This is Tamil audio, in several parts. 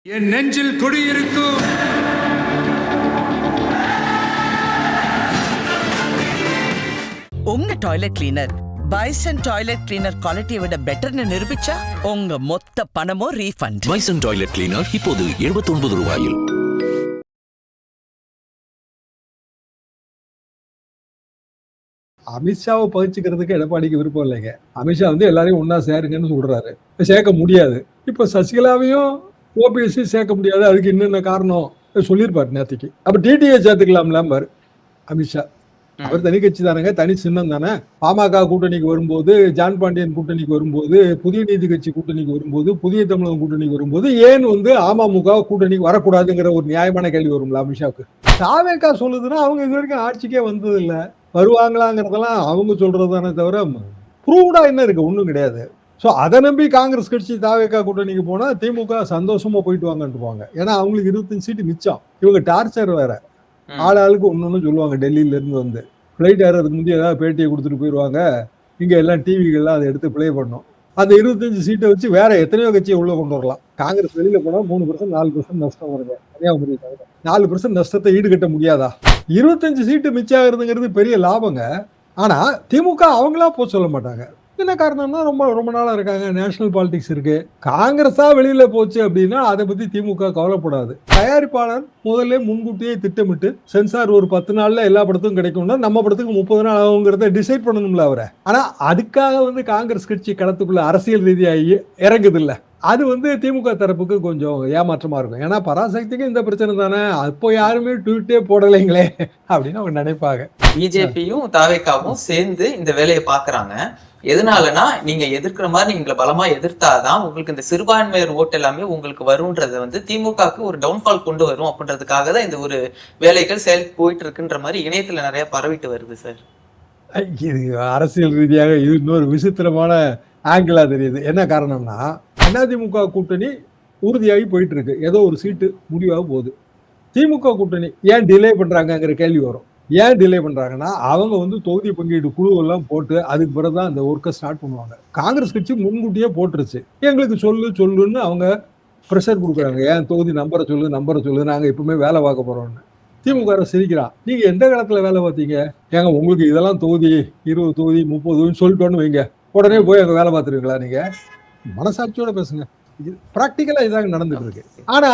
என் நெஞ்சில் குடியிருக்கும் உங்க toilet cleaner bison toilet cleaner குவாலிட்டியை விட பெட்டர்னு நிரூபிச்சா உங்க மொத்த பணமும் ரீஃபண்ட். பைசன் டாய்லெட் கிளீனர் இப்போது 79 ரூபாயில். அமித்ஷாவை பகிச்சுக்கிறதுக்கு எடப்பாடிக்கு விருப்பம் இல்லைங்க. அமித்ஷா எல்லாரையும் ஒன்னா சேருங்கன்னு சொல்றாரு. சேர்க்க முடியாது. இப்ப சசிகலாவையும் ஓபிஎஸ் சேர்க்க முடியாது. அதுக்கு என்னென்ன காரணம் சொல்லியிருப்பாரு நேற்றுக்கு. அப்ப டிடிஏ சேர்த்துக்கலாம்ல அமித்ஷா. அவர் தனி கட்சி தானேங்க, தனி சின்னம் தானே. பாமக கூட்டணிக்கு வரும்போது, ஜான் பாண்டியன் கூட்டணிக்கு வரும்போது, புதிய நீதி கட்சி கூட்டணிக்கு வரும்போது, புதிய தமிழகம் கூட்டணிக்கு வரும்போது ஏன் அமமுக கூட்டணிக்கு வரக்கூடாதுங்கிற ஒரு நியாயமான கேள்வி வரும்ல அமித்ஷாவுக்கு. தாவேகா சொல்லுதுன்னா அவங்க இது வரைக்கும் ஆட்சிக்கே வந்தது இல்லை, வருவாங்களாங்கிறதெல்லாம் அவங்க சொல்றதுதானே தவிர ப்ரூவ்டா என்ன இருக்கு, ஒன்றும் கிடையாது. ஸோ அதை நம்பி காங்கிரஸ் கட்சி தாவேகா கூட்டணிக்கு போனா திமுக சந்தோஷமா போயிட்டு வாங்கன்ட்டுவாங்க. ஏன்னா அவங்களுக்கு 25 சீட்டு மிச்சம். இவங்க டார்ச்சர் வேற, ஆளுக்கு ஒன்னொன்னு சொல்லுவாங்க. டெல்லியில இருந்து பிளைட் ஏறதுக்கு முந்தைய ஏதாவது பேட்டியை கொடுத்துட்டு போயிடுவாங்க. இங்க எல்லாம் டிவிகள்லாம் அதை எடுத்து பிளே பண்ணும். அந்த 25 சீட்டை வச்சு வேற எத்தனையோ கட்சியை உள்ள கொண்டு வரலாம். காங்கிரஸ் வெளியில போனா 3% 4% நஷ்டம் வருங்க. கன்னியாகுமரி 4% நஷ்டத்தை ஈடுகட்ட முடியாதா? 25 சீட்டு மிச்சம் ஆகுறதுங்கிறது பெரிய லாபங்க. ஆனா திமுக அவங்களா போக சொல்ல மாட்டாங்க. என்ன காரணம்னா ரொம்ப ரொம்ப நாளா இருக்காங்க, நேஷனல் பாலிடிக்ஸ் இருக்கு. காங்கிரஸா வெளியில போச்சு அப்படின்னா அதை பத்தி திமுக கவலைப்படாது. தயாரிப்பாளர் முதல்ல முன்கூட்டியே திட்டமிட்டு சென்சார் ஒரு 10 நாள்ல எல்லா படத்துக்கும் கிடைக்கும்னா நம்ம படத்துக்கு 30 நாள் ஆகுங்கிறத டிசைட் பண்ணணும்ல அவரை. ஆனா அதுக்காக காங்கிரஸ் கட்சி களத்துக்குள்ள அரசியல் ரீதியாகி இறங்குது இல்ல, அது திமுக தரப்புக்கு கொஞ்சம் ஏமாற்றமா இருக்கும். ஏன்னா பராசக்திக்கு இந்த பிரச்சனை தானே, அப்போ யாருமே ட்வீட்டே போடலைங்களே அப்படின்னு அவங்க நினைப்பாங்க. பிஜேபியும் தாவேகாவும் சேர்ந்து இந்த வேலையை பாக்குறாங்க. எதனாலனா நீங்க எதிர்க்கிற மாதிரி நீங்க பலமா எதிர்த்தாதான் உங்களுக்கு இந்த சிறுபான்மையர் ஓட்டு எல்லாமே உங்களுக்கு வரும்ன்றத திமுகவுக்கு ஒரு டவுன்ஃபால் கொண்டு வரும் அப்படின்றதுக்காக தான் இந்த ஒரு வேலைகள் செயல் போயிட்டு இருக்குன்ற மாதிரி இணையத்துல நிறைய பரவிட்டு வருது சார். இது அரசியல் ரீதியாக இது இன்னொரு விசித்திரமான ஆங்கிளா தெரியுது. என்ன காரணம்னா அதிமுக கூட்டணி உறுதியாகி போயிட்டு இருக்கு, ஏதோ ஒரு சீட்டு முடிவாக போகுது. திமுக கூட்டணி ஏன் டிலே பண்றாங்கிற கேள்வி வரும். ஏன் டிலே பண்றாங்கன்னா அவங்க தொகுதி பங்கீடு குழுவெல்லாம் போட்டு அதுக்கு பிறகுதான் அந்த ஒர்க்கை ஸ்டார்ட் பண்ணுவாங்க. காங்கிரஸ் கட்சி முன்கூட்டியே போட்டுருச்சு, எங்களுக்கு சொல்லுன்னு அவங்க ப்ரெஷர் கொடுக்குறாங்க. ஏன் தொகுதி நம்பரை சொல்லு, நாங்க எப்பவுமே வேலை பார்க்க போறோம்னு. திமுக சிரிக்கிறான், நீங்க எந்த காலத்துல வேலை பார்த்தீங்க? ஏங்க உங்களுக்கு இதெல்லாம் தொகுதி 20 தொகுதி 30 தொகுதி சொல்லிட்டோன்னு வைங்க, உடனே போய் அங்க வேலை பார்த்துருவீங்களா? நீங்க மனசாட்சியோட பேசுங்க. பிராக்டிக்கலா இதாங்க நடந்துட்டு இருக்கு. ஆனா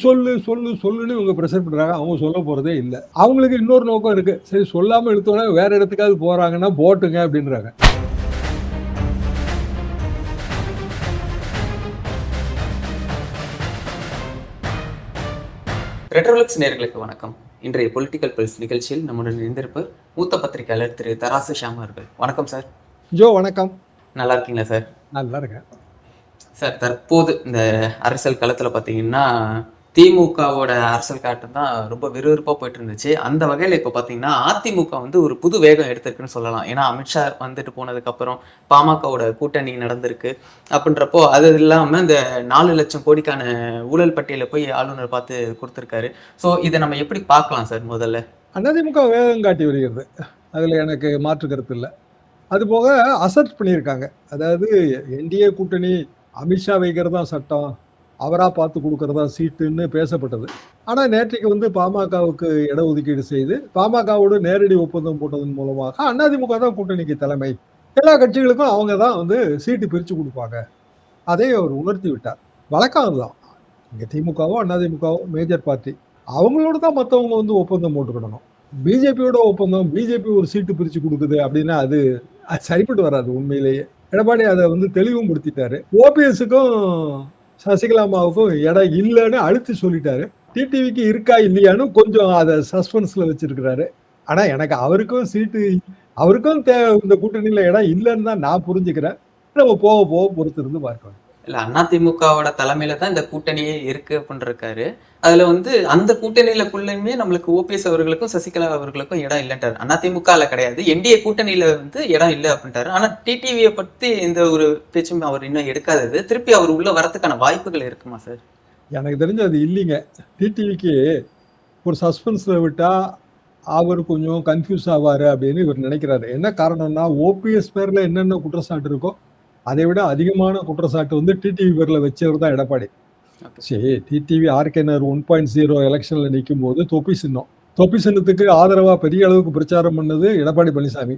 சொல்லுன்னு இவங்க பிரஷர் பண்றாங்க, அவங்க சொல்ல போறதே இல்லை. அவங்களுக்கு இன்னொரு நோக்கம் இருக்கு, சரி சொல்லாம எடுத்தோட வேற இடத்துக்காவது போறாங்கன்னா போட்டுங்க அப்படின்றாங்க. ரெட்ரோலக்ஸ் நேயர்களுக்கு வணக்கம். இன்றைய பொலிட்டிக்கல் பல்ஸ் நிகழ்ச்சியில் நம்முடன் இணைந்திருப்பவர் மூத்த பத்திரிகையாளர் திரு தராசு ஷாமா அவர்கள். வணக்கம் சார். ஜோ வணக்கம். நல்லா இருக்கீங்களா சார்? நல்லா இருக்கேன் சார். தற்போது இந்த அரசியல் களத்துல பாத்தீங்கன்னா திமுகவோட அரசியல் காட்டம் தான் ரொம்ப விறுவிறுப்பா போயிட்டு இருந்துச்சு. அந்த வகையில இப்ப பாத்தீங்கன்னா அதிமுக ஒரு புது வேகம் எடுத்திருக்குன்னு சொல்லலாம். ஏன்னா அமித்ஷா வந்துட்டு போனதுக்கு அப்புறம் பாமகவோட கூட்டணி நடந்திருக்கு. அப்படின்றப்போ அது இல்லாம இந்த 4 லட்சம் கோடிக்கான ஊழல் பட்டியலை போய் ஆளுநர் பார்த்து கொடுத்திருக்காரு. ஸோ இதை நம்ம எப்படி பார்க்கலாம் சார்? முதல்ல அதிமுக வேகம் காட்டி வருகிறது, அதுல எனக்கு மாற்று கருத்து இல்லை. அது போக அசர்ட் பண்ணியிருக்காங்க. அதாவது என்டிஏ கூட்டணி அமித்ஷா வைக்கிறதா சட்டம், அவரா பார்த்து கொடுக்கறதா சீட்டுன்னு பேசப்பட்டது. ஆனா நேற்றைக்கு பாமகவுக்கு இடஒதுக்கீடு செய்து பாமகவோடு நேரடி ஒப்பந்தம் போட்டதன் மூலமாக அதிமுக தான் கூட்டணிக்கு தலைமை, எல்லா கட்சிகளுக்கும் அவங்க தான் சீட்டு பிரிச்சு கொடுப்பாங்க, அதை அவர் உணர்த்தி விட்டார். வழக்கம் அதுதான். இங்க திமுகவோ அதிமுகவோ மேஜர் பார்ட்டி, அவங்களோட தான் மற்றவங்க ஒப்பந்தம் போட்டுக்கிடணும். பிஜேபியோட ஒப்பந்தம், பிஜேபி ஒரு சீட்டு பிரிச்சு கொடுக்குது அப்படின்னா அது சரிப்பட்டு வராது. உண்மையிலேயே எடப்பாடி அதை தெளிவும் படுத்திட்டாரு. ஓபிஎஸ்க்கும் சசிகலாமாவுக்கும் இடம் இல்லைன்னு அழுத்தி சொல்லிட்டாரு. டிடிவிக்கு இருக்கா இல்லையான்னு கொஞ்சம் அதை சஸ்பென்ஸ்ல வச்சிருக்கிறாரு. ஆனா எனக்கு அவருக்கும் இந்த கூட்டணியில இடம் இல்லைன்னு தான் நான் புரிஞ்சுக்கிறேன். நம்ம போக போக பொறுத்து இருந்து பார்க்கணும். இல்ல அதிமுகவோட தலைமையில தான் இந்த கூட்டணியே இருக்கு அப்படின்னு இருக்காரு. அதுல அந்த கூட்டணியிலக்குள்ளயுமே நம்மளுக்கு ஓபிஎஸ் அவர்களுக்கும் சசிகலா அவர்களுக்கும் இடம் இல்லைன்றாரு. அதிமுகல கிடையாது, என்டிஏ கூட்டணியில இடம் இல்லை அப்படின்ட்டாரு. ஆனா டிடிவியை பத்தி இந்த ஒரு பேச்சும் அவர் இன்னும் எடுக்காதது, திருப்பி அவர் உள்ள வரதுக்கான வாய்ப்புகள் இருக்குமா சார்? எனக்கு தெரிஞ்சு அது இல்லைங்க. டிடிவிக்கு ஒரு சஸ்பென்ஸ்ல விட்டா அவர் கொஞ்சம் கன்ஃபியூஸ் ஆவாரு அப்படின்னு இவர் நினைக்கிறாரு. என்ன காரணம்னா ஓபிஎஸ் பேர்ல என்னென்ன குற்றச்சாட்டு இருக்கோ அதை விட அதிகமான குற்றச்சாட்டு டிடிவி பேர்ல வச்சவர் தான் எடப்பாடி. Okay. சரி, டிடிவி ஆர்கேனர் 1.0 எலெக்ஷன்ல நிற்கும் போது தொப்பி சின்னத்துக்கு ஆதரவா பெரிய அளவுக்கு பிரச்சாரம் பண்ணது எடப்பாடி பழனிசாமி.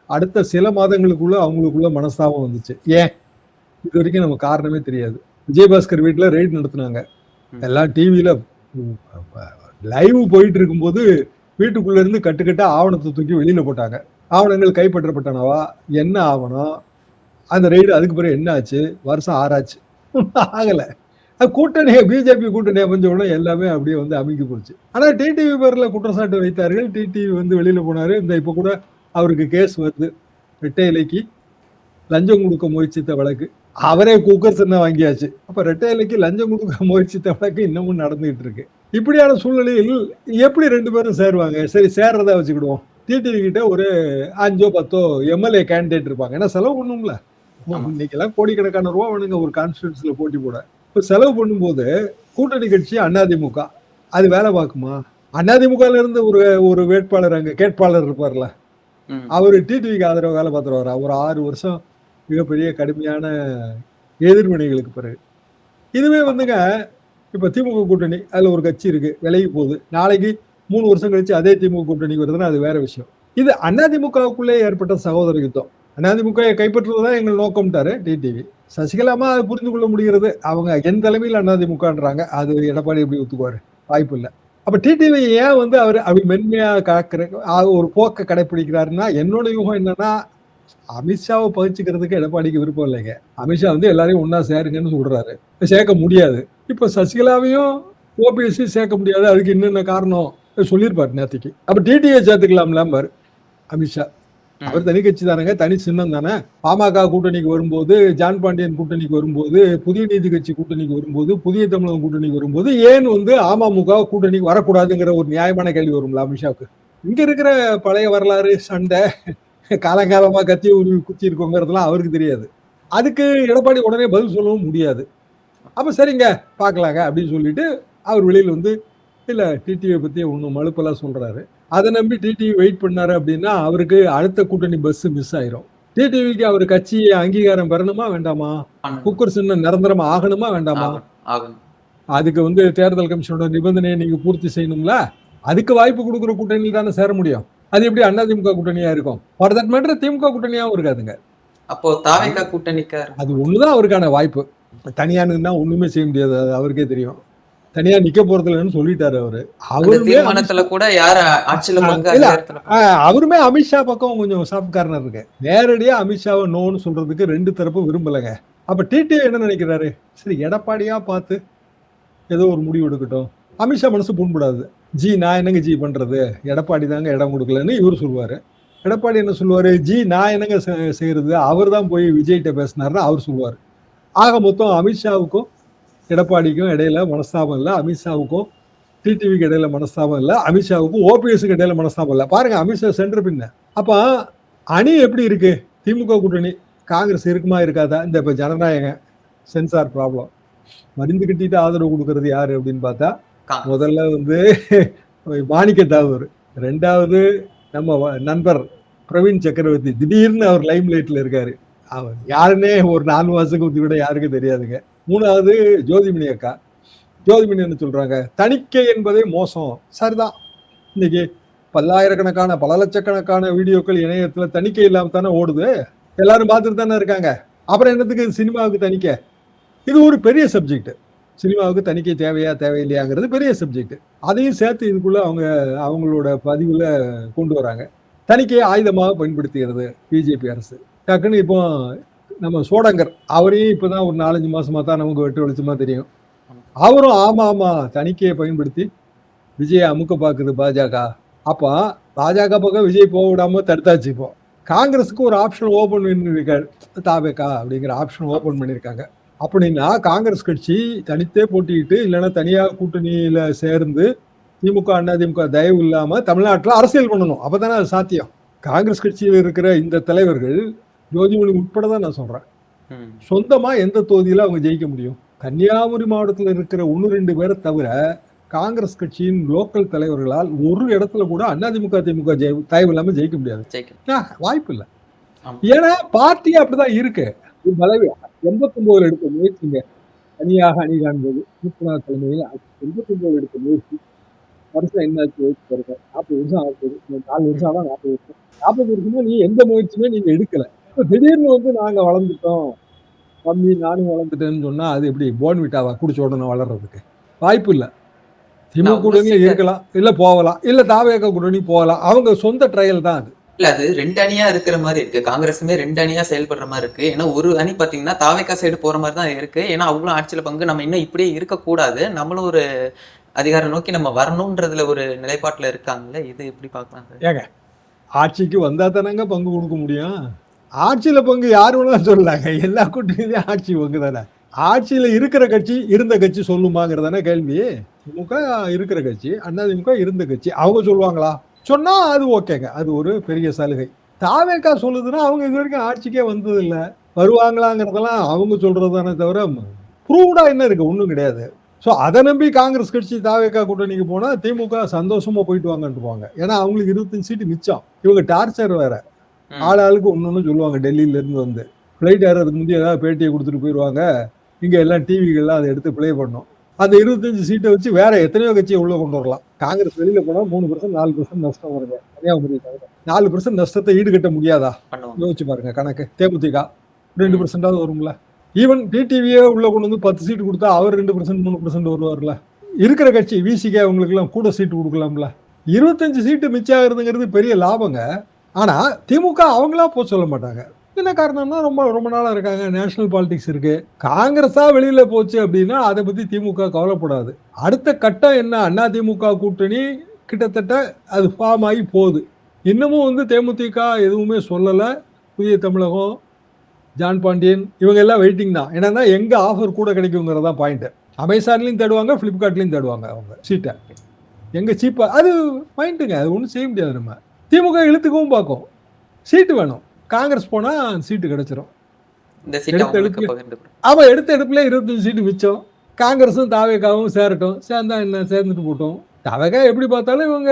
அடுத்த சில மாதங்களுக்குள்ள அவங்களுக்குள்ள மனஸ்தாபம் வந்துச்சு. ஏன் இது வரைக்கும் நம்ம காரணமே தெரியாது. விஜயபாஸ்கர் வீட்டுல ரெய்ட் நடத்துனாங்க. எல்லாம் டிவியில லைவ் போயிட்டு இருக்கும்போது வீட்டுக்குள்ள இருந்து கட்டுக்கட்டா ஆவணத்தை தூக்கி வெளியில போட்டாங்க. ஆவணங்கள் கைப்பற்றப்பட்டனவா, என்ன ஆவணம், அந்த ரெய்டு அதுக்கு பிறகு என்ன ஆச்சு, வருஷம் ஆறாச்சு, ஆகல. கூட்டணியை பிஜேபி கூட்டணி அமைஞ்ச உடனே எல்லாமே அப்படியே வந்து அமைக்கி போச்சு. ஆனா டிடிவி பேர்ல குற்றச்சாட்டு வைத்தார்கள். டிடிவி வந்து வெளியில போனாரு. இந்த இப்ப கூட அவருக்கு கேஸ் வருது, ரெட்டை இலைக்கு லஞ்சம் கொடுக்க முயற்சித்த வழக்கு. அவரே குக்கர் சின்ன வாங்கியாச்சு. அப்ப ரெட்டை இலைக்கு லஞ்சம் கொடுக்க முயற்சித்த வழக்கு இன்னமும் நடந்துகிட்டு இருக்கு. இப்படியான சூழ்நிலையில் எப்படி 2 பேரும் சேருவாங்க? சரி, சேர்றதா வச்சுக்கிடுவோம். டிடிவி கிட்ட ஒரு 5 10 எம்எல்ஏ கேண்டிடேட் இருப்பாங்க. ஏன்னா செலவு பண்ணும்ல. இன்னைக்கெல்லாம் கோடிக்கணக்கான ரூபா வேணுங்க ஒரு கான்ஸ்டியூன்சில போட்டி போட. இப்ப செலவு பண்ணும்போது கூட்டணி கட்சி அதிமுக அது வேலை பார்க்குமா? அதிமுகல இருந்து ஒரு வேட்பாளர், அங்க கேட்பாளர் இருப்பார்ல, அவரு டிடிவிக்கு ஆதரவு வேலை பார்த்துருவாரா? ஒரு 6 வருஷம் மிகப்பெரிய கடுமையான எதிர்வினைகளுக்கு பிறகு. இதுவே வந்துங்க இப்ப திமுக கூட்டணி அதுல ஒரு கட்சி இருக்கு, விலகி போகுது. நாளைக்கு 3 வருஷம் கழிச்சு அதே திமுக கூட்டணிக்கு வருதுன்னா அது வேற விஷயம். இது அதிமுகவுக்குள்ளே ஏற்பட்ட சகோதர யுத்தம். அதிமுக கைப்பற்றுவதுதான் எங்கள் நோக்கம்ட்டாரு டிடிவி. சசிகலாமா அதை புரிந்து கொள்ள முடிகிறது. அவங்க என் தலைமையில் அதிமுகன்றாங்க. அது எடப்பாடி எப்படி ஒத்துக்குவாரு? வாய்ப்பு இல்லை. அப்ப டிடிவி ஏன் வந்து அவர் அப்படி மென்மையா காக்கிற ஒரு போக்கை கடைபிடிக்கிறாருன்னா, என்னோட யூகம் என்னன்னா, அமித்ஷாவை பகிச்சுக்கிறதுக்கு எடப்பாடிக்கு விருப்பம் இல்லைங்க. அமித்ஷா வந்து எல்லாரையும் ஒன்னா சேருங்கன்னு சொல்றாரு. சேர்க்க முடியாது. இப்ப சசிகலாவையும் ஓபிஎஸ்சி சேர்க்க முடியாது. அதுக்கு என்னென்ன காரணம் சொல்லியிருப்பாரு நேற்றுக்கு. அப்ப டிடிவியை சேர்த்துக்கலாம்ல அமித்ஷா. அவர் தனி கட்சி தானங்க, தனி சின்னம் தானே. பாமக கூட்டணிக்கு வரும்போது, ஜான் பாண்டியன் கூட்டணிக்கு வரும்போது, புதிய நீதி கட்சி கூட்டணிக்கு வரும்போது, புதிய தமிழகம் கூட்டணிக்கு வரும்போது, ஏன் வந்து அமமுக கூட்டணிக்கு வரக்கூடாதுங்கிற ஒரு நியாயமான கேள்வி வரும்ல அமித்ஷாவுக்கு. இங்க இருக்கிற பழைய வரலாறு, சண்டை, காலங்காலமா கத்திய உருவி குத்தி இருக்கோங்கிறதுலாம் அவருக்கு தெரியாது. அதுக்கு எடப்பாடி உடனே பதில் சொல்லவும் முடியாது. அப்ப சரிங்க பாக்கலாங்க அப்படின்னு சொல்லிட்டு அவர் வெளியில வந்து இல்ல டிடிவியை பத்தி ஒன்னும் மழுப்பெல்லாம் சொல்றாரு. அதை நம்பி டிடிவி வெயிட் பண்ணாரு அப்படின்னா அவருக்கு அடுத்த கூட்டணி பஸ் மிஸ் ஆயிரும். டிடிவிக்கு அவர் கட்சியை அங்கீகாரம் பெறணுமா வேண்டாமா? குக்கர் சின்னம் நிரந்தரமா ஆகணுமா வேண்டாமா? அதுக்கு வந்து தேர்தல் கமிஷனோட நிபந்தனையை நீங்க பூர்த்தி செய்யணும்ல. அதுக்கு வாய்ப்பு கொடுக்குற கூட்டணியில் தானே சேர முடியும். அது எப்படி அதிமுக கூட்டணியா இருக்கும்? ஃபார் தட் மேட்டர் திமுக கூட்டணியாவும் இருக்காதுங்க. அப்போ தாவேகா கூட்டணிக்கு அது ஒண்ணுதான் அவருக்கான வாய்ப்பு. தனியா நின்னா ஒண்ணுமே செய்ய முடியாது, அது அவருக்கே தெரியும். தனியா நிக்க போறதுலன்னு சொல்லிட்டாரு அவரு. அவருமே அமித்ஷா பக்கம் கொஞ்சம் சாஃப்ட் கார்னர் இருக்கு. நேரடியா அமித்ஷாவை நோன்னு சொல்றதுக்கு 2 தரப்பும் விரும்பலங்க. அப்ப டிடிவி என்ன நினைக்கிறாரு? சரி, எடப்பாடியா பார்த்து ஏதோ ஒரு முடிவு எடுக்கட்டும். அமித்ஷா மனசு புண்படாது. ஜி நான் என்னங்க ஜி பண்றது, எடப்பாடி தாங்க இடம் கொடுக்கலன்னு இவர் சொல்லுவாரு. எடப்பாடி என்ன சொல்லுவாரு? ஜி நான் என்னங்க செய்யறது, அவர் தான் போய் விஜய்கிட்ட பேசினாருன்னு அவர் சொல்லுவாரு. ஆக மொத்தம் அமித்ஷாவுக்கும் எடப்பாடிக்கும் இடையில மனஸ்தாபம் இல்லை, அமித்ஷாவுக்கும் டிடிவிக்கு இடையில மனஸ்தாபம் இல்லை, அமித்ஷாவுக்கும் ஓபிஎஸ்க்கு இடையில மனஸ்தாபம் இல்லை. பாருங்க, அமித்ஷா சென்று பின்ன. அப்ப அணி எப்படி இருக்கு? திமுக கூட்டணி காங்கிரஸ் இருக்குமா இருக்காதா? இந்த இப்ப ஜனநாயக சென்சார் ப்ராப்ளம் மருந்து கட்டிட்டு ஆதரவு கொடுக்கறது யாரு அப்படின்னு பார்த்தா, முதல்ல வந்து மாணிக்க தாகூர், 2வது நம்ம நண்பர் பிரவீன் சக்கரவர்த்தி. திடீர்னு அவர் லைம் லைட்ல இருக்காரு. அவர் யாருன்னே ஒரு 4 மாசத்துக்கு கூட யாருக்கும் தெரியாதுங்க. 3வது ஜோதிமணி அக்கா. ஜோதிமணி என்ன சொல்றாங்க? தணிக்கை என்பதே மோசம். சரிதான். இன்னைக்கு பல்லாயிரக்கணக்கான பல லட்சக்கணக்கான வீடியோக்கள் இணையத்துல தணிக்கை இல்லாம தானே ஓடுது. எல்லாரும் பார்த்துட்டு தானே இருக்காங்க. அப்புறம் என்னத்துக்கு சினிமாவுக்கு தணிக்கை? இது ஒரு பெரிய சப்ஜெக்ட். சினிமாவுக்கு தணிக்கை தேவையா தேவையில்லையாங்கிறது பெரிய சப்ஜெக்ட். அதையும் சேர்த்து இதுக்குள்ள அவங்களோட பதிவுல கொண்டு வராங்க. தணிக்கையை ஆயுதமாக பயன்படுத்துகிறது பிஜேபி அரசு. டக்குன்னு இப்போ நம்ம சோடங்கர், அவரையும் இப்பதான் ஒரு 4-5 மாசமா தான் நமக்கு வெட்டு வெளிச்சமா தெரியும். அவரும் ஆமா தணிக்கையை பயன்படுத்தி விஜய் அமுக்க பாக்குது பாஜக. அப்ப பாஜக பக்கம் விஜய் போக விடாம தடுத்தாச்சு. இப்போ காங்கிரஸுக்கு ஒரு ஆப்ஷன் ஓபன் பண்ணிருக்காரு, தாவேகா அப்படிங்கிற ஆப்ஷன் ஓபன் பண்ணிருக்காங்க. அப்படின்னா காங்கிரஸ் கட்சி தனித்தே போட்டிட்டு இல்லைன்னா தனியா கூட்டணியில சேர்ந்து திமுக அதிமுக தயவு இல்லாம தமிழ்நாட்டில் அரசியல் பண்ணணும். அப்பதானே அது சாத்தியம். காங்கிரஸ் கட்சியில் இருக்கிற இந்த தலைவர்கள், ஜோதிமணி உட்பட தான் நான் சொல்றேன், சொந்தமா எந்த தொகுதியில அவங்க ஜெயிக்க முடியும்? கன்னியாகுமரி மாவட்டத்தில் இருக்கிற 1-2 பேரை தவிர காங்கிரஸ் கட்சியின் லோக்கல் தலைவர்களால் ஒரு இடத்துல கூட அதிமுக திமுக தயவு இல்லாம ஜெயிக்க முடியாது. வாய்ப்பு இல்லை. ஏன்னா பார்ட்டி அப்படிதான் இருக்கு. 89 எடுத்த முயற்சிங்க. தனியாக அணி காண்பது மூப்பனார் தலைமையில் 89 எடுத்த முயற்சி வருஷம் என்னாச்சு யோசிச்சு பாருங்க. 40 வருஷம் ஆகுது. 4 வருஷம் ஆனா 40 வருஷம். 40 வருஷமா நீ எந்த முயற்சியுமே நீங்க எடுக்கல. இப்ப திடீர்னு வந்து நாங்க வளர்ந்துட்டோம். தம்பி நானும் வளர்ந்துட்டேன்னு சொன்னா அது எப்படி போன்விட்டாவா குடிச்ச உடனே வளர்றதுக்கு? வாய்ப்பு இல்ல. திமுக நான் கூட்டணி சீக்கிரம் இருக்கலாம், இல்ல போகலாம், இல்ல தாவேக கூட்டணி போகலாம். அவங்க சொந்த ட்ரையல் தான் அது. இல்ல அது 2 அணியா இருக்கிற மாதிரி இருக்கு. காங்கிரஸுமே 2 அணியா செயல்படுற மாதிரி இருக்கு. ஏன்னா ஒரு அணி பாத்தீங்கன்னா தாவேகா சைடு போற மாதிரி தான் இருக்கு. ஏன்னா அவங்களும் ஆட்சியில பங்கு நம்ம இன்னும் இப்படியே இருக்கக்கூடாது. நம்மளும் ஒரு அதிகாரம் நோக்கி நம்ம வரணும்ன்றதுல ஒரு நிலைப்பாட்டுல இருக்காங்கல்ல. இது எப்படி பார்க்கலாம் சார்? ஏங்க ஆட்சிக்கு வந்தா தானங்க பங்கு கொடுக்க முடியும். ஆட்சியில பங்கு யாரு வேணாலும் சொல்லலாங்க. எல்லா கூட்டணியிலயும் ஆட்சி பங்கு தானே. ஆட்சியில இருக்கிற கட்சி இருந்த கட்சி சொல்லுமாங்கிறதானே கேள்வி. திமுக இருக்கிற கட்சி, அதிமுக இருந்த கட்சி. அவங்க சொல்லுவாங்களா? சொன்னா அது ஓகேங்க. அது ஒரு பெரிய சலுகை. தாவேக்கா சொல்லுதுன்னா அவங்க இது வரைக்கும் ஆட்சிக்கே வந்தது இல்ல. வருவாங்களாங்கிறதெல்லாம் அவங்க சொல்றதுதானே தவிர ப்ரூவ்டா என்ன இருக்கு? ஒண்ணும் கிடையாது. ஸோ அதை நம்பி காங்கிரஸ் கட்சி தாவேக்கா கூட்டணிக்கு போனா திமுக சந்தோஷமா போயிட்டு வாங்கன்றுவாங்க. ஏன்னா அவங்களுக்கு 25 சீட்டு மிச்சம். இவங்க டார்ச்சர் வேற. ஆள் ஆளுக்கு ஒன்னொன்னு சொல்லுவாங்க. டெல்லியில இருந்து வந்து ஃபிளைட் ஏறதுக்கு முந்தைய ஏதாவது பேட்டியை கொடுத்துட்டு போயிடுவாங்க. இங்க எல்லாம் டிவிகள்லாம் அதை எடுத்து பிளே பண்ணும். அந்த 25 சீட்டை வச்சு வேற எத்தனையோ கட்சியை உள்ள கொண்டு வரலாம். காங்கிரஸ் வெளியில போனா 3% 4% நஷ்டம் வருங்க. கன்னியாகுமரி தவிர 4% நஷ்டத்தை ஈடுகட்ட முடியாதா? பண்ணுவாங்க. யோசிச்சு பாருங்க கணக்கு. தேமுதிக 2% வரும்ல. ஈவன் டிடிவியே உள்ள கொண்டு வந்து 10 சீட்டு கொடுத்தா அவர் 2% 3% வருவார்ல. இருக்கிற கட்சி விசிகே அவங்களுக்கு எல்லாம் கூட சீட்டு கொடுக்கலாம்ல. 25 சீட்டு மிச்சம் ஆகுறதுங்கிறது பெரிய லாபங்க. ஆனா திமுக அவங்களா போக சொல்ல மாட்டாங்க. என்ன காரணம்னா ரொம்ப ரொம்ப நாளா இருக்காங்க. நேஷனல் பாலிடிக்ஸ் இருக்கு. காங்கிரஸா வெளியில போச்சு அப்படின்னா அதை பத்தி திமுக கவலைப்படாது. அடுத்த கட்டம் என்ன? அதிமுக கூட்டணி கிட்டத்தட்ட அது ஃபார்ம் ஆகி போகுது. இன்னமும் வந்து தேமுதிக எதுவுமே சொல்லல. புதிய தமிழகம், ஜான் பாண்டியன் இவங்க எல்லாம் வெயிட்டிங் தான். ஏன்னா எங்க ஆஃபர் கூட கிடைக்குங்கிறதா பாயிண்ட். அமேசான்லயும் தேடுவாங்க, பிளிப்கார்ட்லயும் தேடுவாங்க அவங்க சீட்டை. எங்க சீப்பா அது பாயிண்ட்டுங்க. அது ஒன்றும் செய்ய முடியாது. நம்ம திமுக இழுத்துக்கவும் பார்க்கும். சீட்டு வேணும். காங்கிரஸ் போனா சீட்டு கிடைச்சிரும். இந்த சீட் எடுத்த அவங்களுக்கு எடுப்புல பகிர்ந்து ஆமா எடுத்த எடுப்புல 25 சீட்டு மிச்சம். காங்கிரஸும் தாவேகாவும் சேரட்டும். சேர்ந்தா என்ன, சேர்ந்துட்டு போட்டோம். தாவேகா எப்படி பார்த்தாலும் இவங்க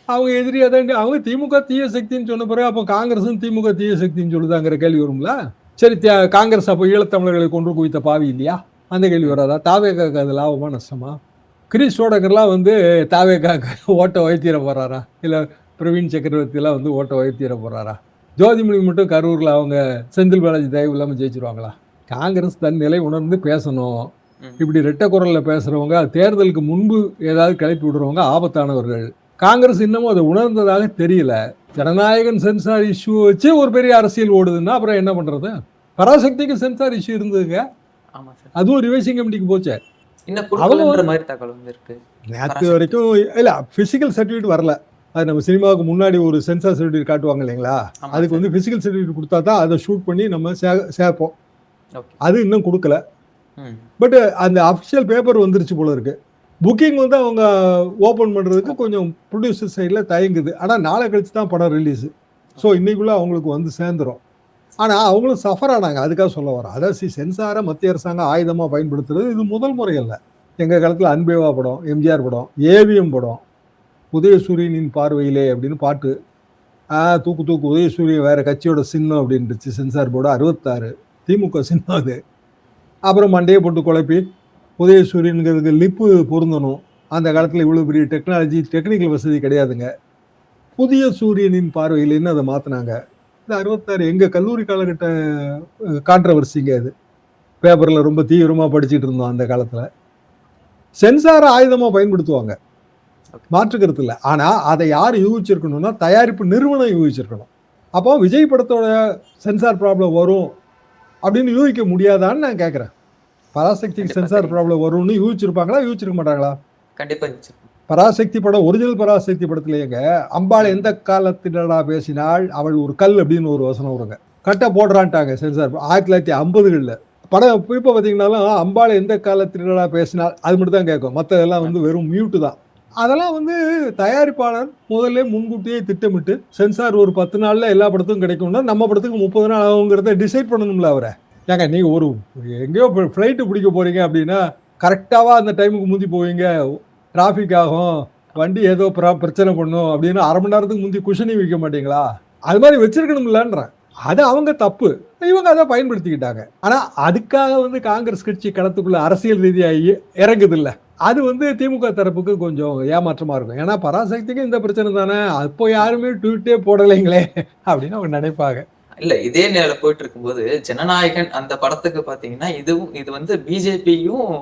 அவங்க எதிரியா தான். அவங்க திமுக தீய சக்தின்னு சொன்ன பிறகு அப்போ காங்கிரஸும் திமுக தீய சக்தின்னு சொல்லுதாங்கிற கேள்வி வரும்ல. சரி காங்கிரஸ் அப்போ ஈழத்தமிழர்களை கொண்டு குவித்த பாவி இல்லையா? அந்த கேள்வி வராதா? தாவேகாக்கு அது லாபமா நஷ்டமா? கிரீஷ் சோடகர்லாம் வந்து தாவேகாக்கு ஓட்ட வைத்திர போறாரா? இல்லை பிரவீன் சக்கரவர்த்திலாம் வந்து ஓட்ட வைத்திர போறாரா? ஜோதிமணி மட்டும் கரூரில் அவங்க செந்தில் பாலாஜி தயவு இல்லாமல் ஜெயிச்சிருவாங்களா? காங்கிரஸ் தன் நிலை உணர்ந்து பேசணும். இப்படி ரெட்டை குரலில் பேசுகிறவங்க, தேர்தலுக்கு முன்பு ஏதாவது கிளப்பி விடுறவங்க ஆபத்தானவர்கள். காங்கிரஸ் இன்னமும் அதை உணர்ந்ததாக தெரியல. ஜனநாயகன் சென்சார் இஷ்யூ வச்சு ஒரு பெரிய அரசியல் ஓடுதுன்னா அப்புறம் என்ன பண்ணுறது? பராசக்திக்கு சென்சார் இஷ்யூ இருந்ததுங்க. ஆமா சார். அதுவும் ரிவைசிங் கமிட்டிக்கு போச்சு. இன்னும் கொடுக்கலன்ற மாதிரி தகவல் வந்து இருக்கு. நேற்று வரைக்கும் இல்லை, ஃபிசிக்கல் சர்டிஃபிகேட் வரல. அது நம்ம சினிமாவுக்கு முன்னாடி ஒரு சென்சார் சர்டிஃபிகேட் காட்டுவாங்க இல்லைங்களா? அதுக்கு வந்து ஃபிசிக்கல் சர்டிஃபிகேட் கொடுத்தா தான் அதை ஷூட் பண்ணி நம்ம சேர்ப்போம். அது இன்னும் கொடுக்கல. பட் அந்த அஃபிஷியல் பேப்பர் வந்துருச்சு போல இருக்கு. புக்கிங் வந்து அவங்க ஓப்பன் பண்ணுறதுக்கு கொஞ்சம் ப்ரொடியூசர் சைடில் தயங்குது. ஆனால் நாளை கழிச்சு தான் படம் ரிலீஸு. ஸோ இன்னைக்குள்ளே அவங்களுக்கு வந்து சேர்ந்துடும். ஆனால் அவங்களும் சஃபர் ஆனாங்க. அதுக்காக சொல்ல வரோம். அதாவது சென்சாரை மத்திய அரசாங்கம் ஆயுதமாக பயன்படுத்துறது இது முதல் முறை அல்ல. எங்கள் காலத்தில் அன்பேவா படம், எம்ஜிஆர் படம், ஏவிஎம் படம், உதயசூரியனின் பார்வையிலே அப்படின்னு பாட்டு, தூக்கு தூக்கு உதயசூரியன் வேற கட்சியோட சின்னம் அப்படின்ட்டுச்சு. சென்சார் போர்டு 66 திமுக சின்னம் அது. அப்புறம் மண்டையை போட்டு குழப்பி உதயசூரியனுங்கிறது லிப்பு பொருந்தணும். அந்த காலத்தில் இவ்வளோ பெரிய டெக்னிக்கல் வசதி கிடையாதுங்க. புதிய சூரியனின் பார்வையிலேன்னு அதை மாற்றினாங்க. இந்த 66 எங்கள் கல்லூரி காலகட்ட கான்ட்ரவர்சிங்க. அது பேப்பரில் ரொம்ப தீவிரமாக படிச்சுட்டு இருந்தோம் அந்த காலத்தில். சென்சாரை ஆயுதமாக பயன்படுத்துவாங்க, மாற்றுக்கிறது இல்லை. ஆனால் அதை யார் யூகிச்சிருக்கணும்னா தயாரிப்பு நிறுவனம் யூகிச்சிருக்கணும். அப்போ விஜய் படத்தோட சென்சார் ப்ராப்ளம் வரும் அப்படின்னு யூகிக்க முடியாதான்னு நான் கேட்குறேன். பராசக்திக்கு சென்சார் ப்ராப்ளம் வரும்னு யூகிச்சிருப்பாங்களா? யூகிச்சிருக்க மாட்டாங்களா? கண்டிப்பாக. பராசக்தி படம், ஒரிஜினல் பராசக்தி படத்துலேயேங்க அம்பாள் எந்த காலத்தினடா பேசினாள் அவள் ஒரு கல் அப்படின்னு ஒரு வசனம் வருங்க. கட்டை போடுறான்ட்டாங்க சென்சார் 1950களில். படம் இப்போ பார்த்தீங்கன்னாலும் அம்பாள் எந்த காலத்தினடா பேசினாள் அது மட்டும் தான் கேட்கும். மற்றதெல்லாம் வந்து வெறும் மியூட்டு தான். அதெல்லாம் வந்து தயாரிப்பாளர் முதல்ல முன்கூட்டியே திட்டமிட்டு சென்சார் ஒரு 10 நாளில் எல்லா படத்துக்கும் கிடைக்கும்னா நம்ம படத்துக்கு 30 நாள் ஆகுங்கிறத டிசைட் பண்ணணும்ல அவரை. ஏங்க நீங்கள் ஒரு எங்கேயோ ஃப்ளைட்டு பிடிக்க போகிறீங்க அப்படின்னா கரெக்டாக அந்த டைமுக்கு முந்தி போவீங்க. டிராஃபிக் ஆகும், வண்டி ஏதோ பிரச்சனை பண்ணும் அப்படின்னு அரை மணி நேரத்துக்கு முந்தி குஷனி வைக்க மாட்டீங்களா? அது மாதிரி வச்சிருக்கணும்லன்றேன். அது அவங்க தப்பு. இவங்க அதை பயன்படுத்திக்கிட்டாங்க. ஆனா அதுக்காக வந்து காங்கிரஸ் கட்சி களத்துக்குள்ள அரசியல் ரீதியா இறங்குது இல்ல, அது வந்து திமுக தரப்புக்கு கொஞ்சம் ஏமாற்றமா இருக்கும். ஏன்னா பராசக்திக்கு இந்த பிரச்சனை தானே, அப்போ யாருமே ட்வீட்டே போடலைங்களே அப்படின்னு அவங்க நினைப்பாங்க. இல்ல இதே நிலையில போயிட்டு இருக்கும்போது ஜனநாயகன் அந்த படத்துக்கு பாத்தீங்கன்னா இது வந்து பிஜேபியும்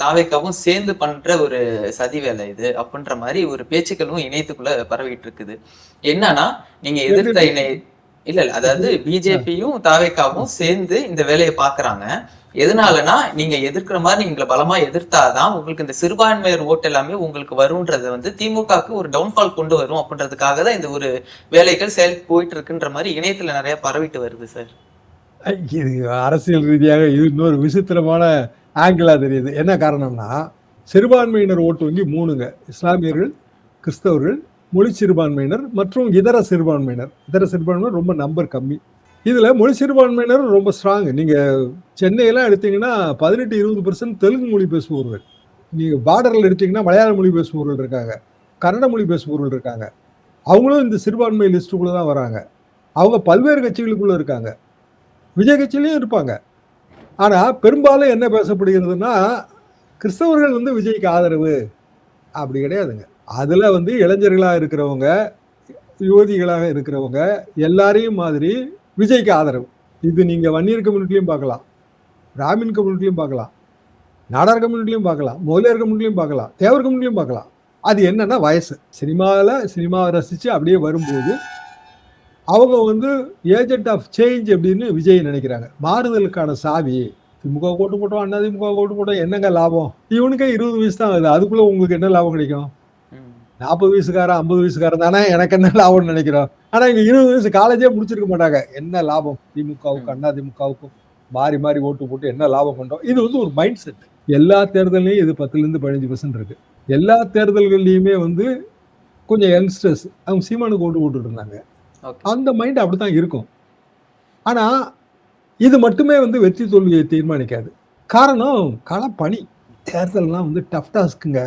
தாவேக்காவும் சேர்ந்து பண்ற ஒரு சதி வேலை இது அப்படின்ற மாதிரி ஒரு பேச்சுக்களும் இணையத்துக்குள்ள பரவிட்டு இருக்குது. என்னன்னா நீங்க எதிர்த்த இணை இல்ல அதாவது பிஜேபியும் தாவேக்காவும் சேர்ந்து இந்த வேலையை பாக்குறாங்க. எதனாலனா நீங்க எதிர்க்கிற மாதிரி நீங்க பலமா எதிர்த்தாதான் உங்களுக்கு இந்த சிறுபான்மையர் ஓட்டு எல்லாமே உங்களுக்கு வரும்ன்றத வந்து திமுகவுக்கு ஒரு டவுன்ஃபால் கொண்டு வரும் அப்படின்றதுக்காக தான் இந்த ஒரு வேலைகள் செயல் போயிட்டு இருக்குன்ற மாதிரி இணையத்துல நிறைய பரவிட்டு வருது சார். இது அரசியல் ரீதியாக இது இன்னொரு விசித்திரமான ஆங்கிளா தெரியுது. என்ன காரணம்னா சிறுபான்மையினர் ஓட்டு வங்கி 3ங்க. இஸ்லாமியர்கள், கிறிஸ்தவர்கள், மொழி சிறுபான்மையினர் மற்றும் இதர சிறுபான்மையினர். இதர சிறுபான்மையினர் ரொம்ப நம்பர் கம்மி. இதுல மொழி சிறுபான்மையினர் ரொம்ப ஸ்ட்ராங். நீங்க சென்னையெல்லாம் எடுத்தீங்கன்னா 18-20% தெலுங்கு மொழி பேசுபவர்கள். நீங்க பார்டர்ல எடுத்தீங்கன்னா மலையாள மொழி பேசுபவர்கள் இருக்காங்க, கன்னட மொழி பேசுபவர்கள் இருக்காங்க. அவங்களும் இந்த சிறுபான்மை லிஸ்டுக்குள்ள தான் வராங்க. அவங்க பல்வேறு கட்சிகளுக்குள்ள இருக்காங்க, விஜய் கட்சியிலையும் இருப்பாங்க. ஆனா பெரும்பாலும் என்ன பேசப்படுகிறதுனா கிறிஸ்தவர்கள் வந்து விஜய்க்கு ஆதரவு அப்படி கிடையாதுங்க. அதுல வந்து இளைஞர்களா இருக்கிறவங்க, யுவதிகளாக இருக்கிறவங்க எல்லாரையும் மாதிரி விஜய்க்கு ஆதரவு. இது நீங்க வன்னியர் கம்யூனிட்டிலையும் பார்க்கலாம், பிராமின் கம்யூனிட்டிலையும் பார்க்கலாம், நாடார் கம்யூனிட்டிலையும் பார்க்கலாம், மொழியர் கம்யூனிட்டிலையும் பார்க்கலாம், தேவர் கம்யூனிட்டிலையும் பார்க்கலாம். அது என்னன்னா வயசு. சினிமாவை ரசிச்சு அப்படியே வரும்போது அவங்க வந்து ஏஜென்ட் ஆஃப் சேஞ்ச் அப்படின்னு விஜய் நினைக்கிறாங்க. மாறுதலுக்கான சாவி. திமுக ஓட்டு போட்டோம், அண்ணா திமுக ஓட்டு போட்டோம், என்னங்க லாபம்? இவனுக்கே 20 வயசு தான் ஆகுது, அதுக்குள்ள உங்களுக்கு என்ன லாபம் கிடைக்கும்? 40 வயசுக்காரன் 50 வயசுக்காரன் தானே, எனக்கு என்ன லாபம்னு நினைக்கிறோம். ஆனா இங்க 20 வயசு காலேஜே முடிச்சிருக்க மாட்டாங்க. என்ன லாபம்? திமுகவுக்கு அண்ணா திமுகவுக்கும் மாறி மாறி ஓட்டு போட்டு என்ன லாபம் பண்றோம்? இது வந்து ஒரு மைண்ட் செட். எல்லா தேர்தலையும் இது 10-15% இருக்கு. எல்லா தேர்தல்கள்லையுமே வந்து கொஞ்சம் யங்ஸ்டர்ஸ் அவங்க சீமானுக்கு ஓட்டு போட்டுட்டு இருந்தாங்க. அந்த மைண்ட் அப்படித்தான் இருக்கும். ஆனா இது மட்டுமே வந்து வெற்றி தோல்வியை தீர்மானிக்காது. காரணம் களப்பணி. தேர்தல்லாம் வந்து டஃப் டாஸ்க்குங்க.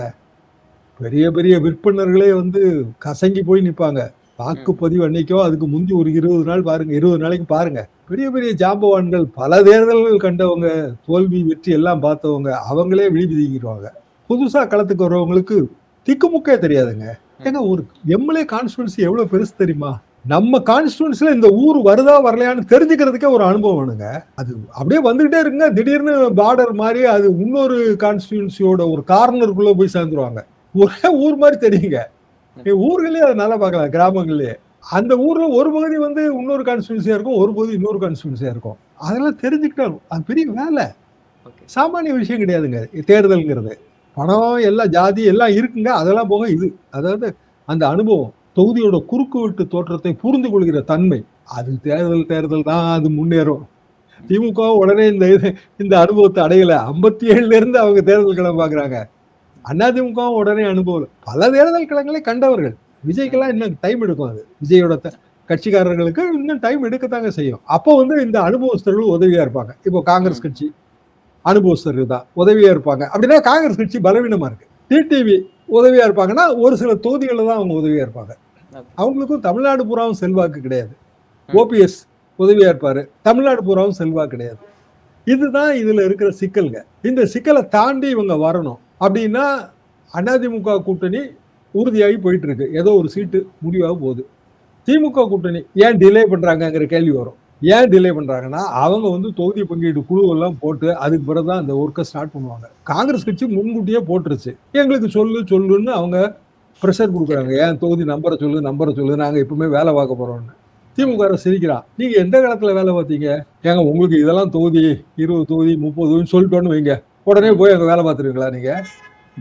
பெரிய பெரிய விற்பனர்களே வந்து கசங்கி போய் நிற்பாங்க. வாக்குப்பதிவு அன்னைக்கோ அதுக்கு முந்தி ஒரு 20 நாள் பாருங்க, 20 நாளைக்கு பாருங்க. பெரிய பெரிய ஜாம்பவான்கள், பல தேர்தல்கள் கண்டவங்க, தோல்வி வெற்றி எல்லாம் பார்த்தவங்க, அவங்களே விழிபிதிங்கிடுவாங்க. புதுசா களத்துக்கு வர்றவங்களுக்கு திக்குமுக்கே தெரியாதுங்க. ஏங்க ஒரு எம்எல்ஏ கான்ஸ்டிடுவன்சி எவ்வளவு பெருசு தெரியுமா? நம்ம கான்ஸ்டிடுவன்சில இந்த ஊர் வருதா வரலையான்னு தெரிஞ்சுக்கிறதுக்கே ஒரு அனுபவம் வேணுங்க. அது அப்படியே வந்துகிட்டே இருக்குங்க. திடீர்னு பார்டர் மாதிரி அது இன்னொரு கான்ஸ்டிடுவன்சியோட ஒரு கார்னருக்குள்ள போய் சேர்ந்துருவாங்க. ஒரே ஊர் மாதிரி தெரியுங்க. ஊர்களே அதை நல்லா பார்க்கலாம், கிராமங்கள்லயே. அந்த ஊர்ல ஒரு பகுதி வந்து இன்னொரு கான்ஸ்டிடுவன்சியா இருக்கும், ஒரு பகுதி இன்னொரு கான்ஸ்டிடுவன்சியா இருக்கும். அதெல்லாம் தெரிஞ்சுக்கிட்டாலும் அது பெரிய வேலை, சாமானிய விஷயம் கிடையாதுங்க. தேர்தல்ங்கிறது பணம் எல்லாம் ஜாதி எல்லாம் இருக்குங்க. அதெல்லாம் போக இது, அதாவது அந்த அனுபவம், தொகுதியோட குறுக்கு வெட்டு தோற்றத்தை புரிந்து கொள்கிற தன்மை, அது தேர்தல் தான் அது முன்னேறும். திமுக உடனே இந்த அனுபவத்தை அடையல. 57ல இருந்து அவங்க தேர்தல் களம் பாக்குறாங்க. அதிமுக உடனே அனுபவம். பல தேர்தல் களங்களை கண்டவர்கள். விஜய்க்கெல்லாம் இன்னும் டைம் எடுக்கும். அது விஜயோட கட்சிக்காரர்களுக்கு இன்னும் டைம் எடுக்கத்தாங்க செய்யும். அப்போ வந்து இந்த அனுபவஸ்தர்கள் உதவியா இருப்பாங்க. இப்போ காங்கிரஸ் கட்சி அனுபவஸ்தர்கள் தான் உதவியா இருப்பாங்க. அப்படின்னா காங்கிரஸ் கட்சி பலவீனமா இருக்கு. டிடிவி உதவியா இருப்பாங்கன்னா ஒரு சில தொகுதிகளில் தான் அவங்க உதவியா இருப்பாங்க. அவங்களுக்கும் தமிழ்நாடு பூராவும் செல்வாக்கு கிடையாது. ஓபிஎஸ் உதவியா இருப்பாரு, தமிழ்நாடு பூராவும் செல்வாக்கு கிடையாது. இதுதான் இதுல இருக்கிற சிக்கல்ங்க. இந்த சிக்கலை தாண்டி இவங்க வரணும் அப்படின்னா அதிமுக கூட்டணி உறுதியாகி போயிட்டு இருக்கு. ஏதோ ஒரு சீட்டு முடிவாக போகுது. திமுக கூட்டணி ஏன் டிலே பண்றாங்கிற கேள்வி வரும். ஏன் டிலே பண்றாங்கன்னா அவங்க வந்து தொகுதி பங்கீடு குழுவெல்லாம் போட்டு அதுக்கு பிறகுதான் அந்த ஒர்க்கை ஸ்டார்ட் பண்ணுவாங்க. காங்கிரஸ் கட்சி முன்கூட்டியே போட்டுருச்சு. எங்களுக்கு சொல்லுன்னு அவங்க ப்ரெஷர் கொடுக்குறாங்க. ஏன் தொகுதி நம்பரை சொல்லு, நாங்க எப்பவுமே வேலை பார்க்க போறோம்னு. திமுக சிரிக்கிறான். நீங்க எந்த காலத்துல வேலை பார்த்தீங்க? ஏங்க உங்களுக்கு இதெல்லாம் தொகுதி 20 தொகுதி 30 தொகுதின்னு சொல்லிட்டோன்னு வைங்க, உடனே போய் அங்க வேலை பார்த்துருவீங்களா? நீங்க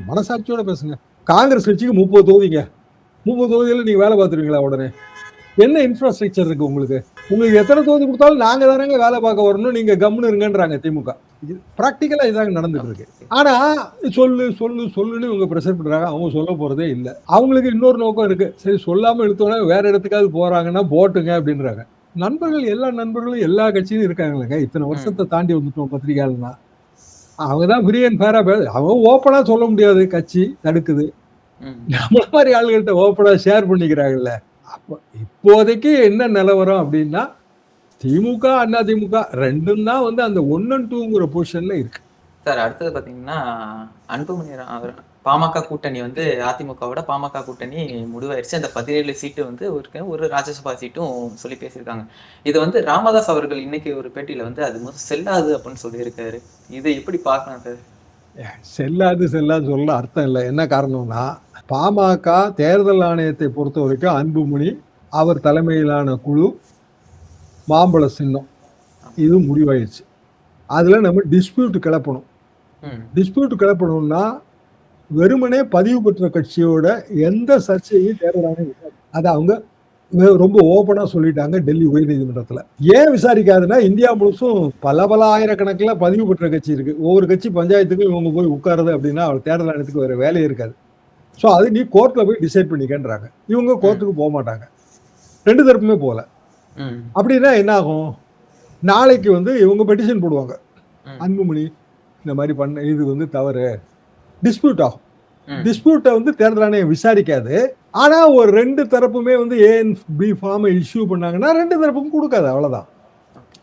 மனசாட்சியோட பேசுங்க. காங்கிரஸ் கட்சிக்கு 30 தொகுதிங்க, 30 தொகுதியில நீங்க வேலை பார்த்துருவீங்களா? உடனே என்ன இன்ஃப்ராஸ்ட்ரக்சர் இருக்கு உங்களுக்கு? எத்தனை தொகுதி கொடுத்தாலும் நாங்க தானங்க வேலை பார்க்க வரணும், நீங்க கம்முன்னு இருங்கன்றாங்க திமுக. பிராக்டிக்கலா இதாங்க நடந்துட்டு இருக்கு. ஆனா சொல்லுன்னு இவங்க ப்ரெஷர் பண்றாங்க. அவங்க சொல்ல போறதே இல்லை. அவங்களுக்கு இன்னொரு நோக்கம் இருக்கு. சரி சொல்லாம எடுத்தோன்னா வேற இடத்துக்காவது போறாங்கன்னா போட்டுங்க அப்படின்றாங்க. எல்லா நண்பர்களும் எல்லா கட்சியும் இருக்காங்களேங்க. இத்தனை வருஷத்தை தாண்டி வந்துட்டோம் பத்திரிகையாளர்னா. அவங்கதான் ஃப்ரீ அண்ட் ஃபேரா அவங்க ஓப்பனா சொல்ல முடியாது, கட்சி தடுக்குது. நம்மள மாதிரி ஆளுகள்கிட்ட ஓப்பனா ஷேர் பண்ணிக்கிறாங்கல்ல. அப்போ இப்போதைக்கு என்ன நிலவரம் அப்படின்னா திமுக அதிமுக ரெண்டும் தான் வந்து அந்த 1 and 2ங்கிற பொசிஷன்ல இருக்கு. சார் அடுத்தது பார்த்தீங்கன்னா அன்புமணி அவர் பாமக கூட்டணி வந்து அதிமுகவோட பாமக கூட்டணி முடிவாயிருச்சு. அந்த 17 சீட்டு வந்து ஒரு ராஜ்யசபா சீட்டும் சொல்லி பேசியிருக்காங்க. இது வந்து ராமதாஸ் அவர்கள் இன்னைக்கு ஒரு பேட்டியில வந்து அது செல்லாது அப்படின்னு சொல்லியிருக்காரு. இதை எப்படி பார்க்கலாம் சார்? செல்லாது சொல்ல அர்த்தம் இல்லை. என்ன காரணம்னா, பாமக தேர்தல் ஆணையத்தை பொறுத்த வரைக்கும் அன்புமணி அவர் தலைமையிலான குழு மாம்பழ சின்னம் இது முடிவாயிடுச்சு. அதுல நம்ம டிஸ்பியூட் கிளப்பணும். டிஸ்பியூட் கிளப்பணும்னா வெறுமனே பதிவு பெற்ற கட்சியோட எந்த சர்ச்சையும் தேர்தல் ஆணையம் அதை அவங்க ரொம்ப ஓப்பனா சொல்லிட்டாங்க டெல்லி உயர்நீதிமன்றத்துல. ஏன் விசாரிக்காதுன்னா, இந்தியா முழுசும் பல ஆயிரக்கணக்கில் பதிவு பெற்ற கட்சி இருக்கு. ஒவ்வொரு கட்சி பஞ்சாயத்துக்கும் இவங்க போய் உட்காருது அப்படின்னா அவர் தேர்தல் ஆணையத்துக்கு வேற வேலையே இருக்காது. ஸோ அது நீ கோர்ட்ல போய் டிசைட் பண்ணிக்கன்றாங்க. இவங்க கோர்ட்டுக்கு போக மாட்டாங்க. 2 தரப்புமே போகல. அப்படின்னா என்ன ஆகும்? நாளைக்கு வந்து இவங்க பெட்டிஷன் போடுவாங்க. அன்புமணி இந்த மாதிரி பண்ண இது வந்து தவறு, டிஸ்பியூட் ஆகும். டிஸ்பியூட்டை வந்து தேர்தல் ஆணையம் விசாரிக்காது. ஆனா ஒரு 2 தரப்புமே வந்து ANB ஃபார்மை இஷ்யூ பண்ணாங்கன்னா 2 தரப்புக்கும் கொடுக்காது. அவ்வளவுதான்.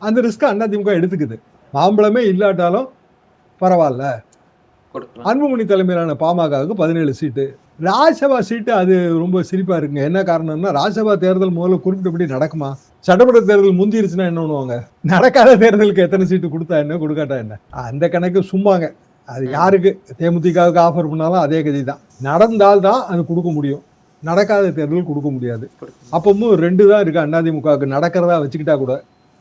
அந்த ரிஸ்க் அதிமுக எடுத்துக்குது. மாம்பழமே இல்லாட்டாலும் பரவாயில்ல. அன்புமணி தலைமையிலான பாமகவுக்கு 17 சீட்டு. ராஜ்யசபா சீட்டு அது ரொம்ப சிரிப்பா இருக்குங்க. என்ன காரணம்னா, ராஜ்யசபா தேர்தல் முதல்ல குறிப்பிட்டபடி நடக்குமா? சட்டமன்ற தேர்தல் முந்திருச்சுன்னா என்ன பண்ணுவாங்க? நடக்காத தேர்தலுக்கு எத்தனை சீட்டு கொடுத்தா என்ன, கொடுக்காட்டா என்ன? அந்த கணக்கு சும்மாங்க. அது யாருக்கு தேமுதிகவுக்கு ஆஃபர் பண்ணாலும் அதே கதி தான். நடந்தால்தான் அது கொடுக்க முடியும். நடக்காத தேர்தல் கொடுக்க முடியாது. அப்பவும் 2 தான் இருக்கு அதிமுகவுக்கு. நடக்கிறதா வச்சுக்கிட்டா கூட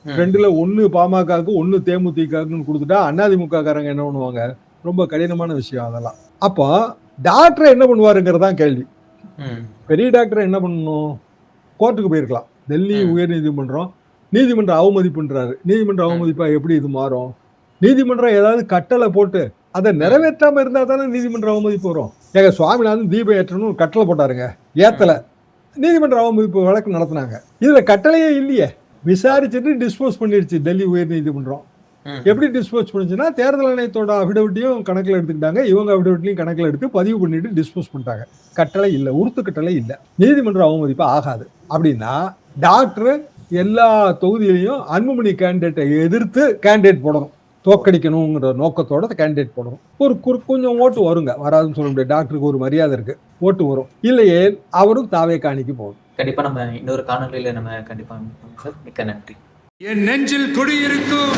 2ல 1 பாமகவுக்கு 1 தேமுதிகவுக்குன்னு கொடுத்துட்டா அதிமுக காரங்க என்ன பண்ணுவாங்க? ரொம்ப கடினமான விஷயம் அதெல்லாம். அப்போ டாக்டர் என்ன பண்ணுவாருங்கிறதான் கேள்வி. பெரிய டாக்டர் என்ன பண்ணணும்? கோர்ட்டுக்கு போயிருக்கலாம். டெல்லி உயர் நீதிமன்றம் அவமதிப்புன்றாரு. நீதிமன்ற அவமதிப்பா எப்படி இது மாறும்? நீதிமன்றம் ஏதாவது கட்டளை போட்டு அதை நிறைவேற்றாம இருந்தா தானே நீதிமன்ற அவமதிப்பு வரும். ஏங்க, சுவாமிநாதன் தீபம் ஏற்றணும் ஒரு கட்டளை போட்டாருங்க, ஏத்தல. நீதிமன்ற அவமதிப்பு வழக்கு நடத்தினாங்க. இதுல கட்டளையே இல்லையே. விசாரிச்சுட்டு டிஸ்போஸ் பண்ணிடுச்சு டெல்லி உயர் நீதிமன்றம். எப்படி டிஸ்போஸ் பண்ணுச்சுன்னா, தேர்தல் ஆணையத்தோட அபிடவிட்டையும் கணக்கில் எடுத்துக்கிட்டாங்க, இவங்க அபிடவிட்லையும் கணக்கில் எடுத்து பதிவு பண்ணிட்டு டிஸ்போஸ் பண்ணிட்டாங்க. கட்டளை இல்லை, உறுத்து கட்டளை இல்லை. நீதிமன்ற அவமதிப்பு ஆகாது. அப்படின்னா டாக்டர் எல்லா தொகுதியிலையும் அன்புமணி கேண்டிடேட்டை எதிர்த்து கேண்டிடேட் போடணும். தோக்கடிக்கணுங்கிற நோக்கத்தோட கேண்டிடேட் போடணும். கொஞ்சம் ஓட்டு வருங்க, வராதுன்னு சொல்ல முடியாது. டாக்டருக்கு ஒரு மரியாதை இருக்கு, ஓட்டு வரும். இல்லையே அவரும் தாவே காணிக்கு போகணும். கண்டிப்பா நம்ம இன்னொரு காணொலியில நம்ம கண்டிப்பா சார். மிக்க நன்றி. என் நெஞ்சில் குடியிருக்கும்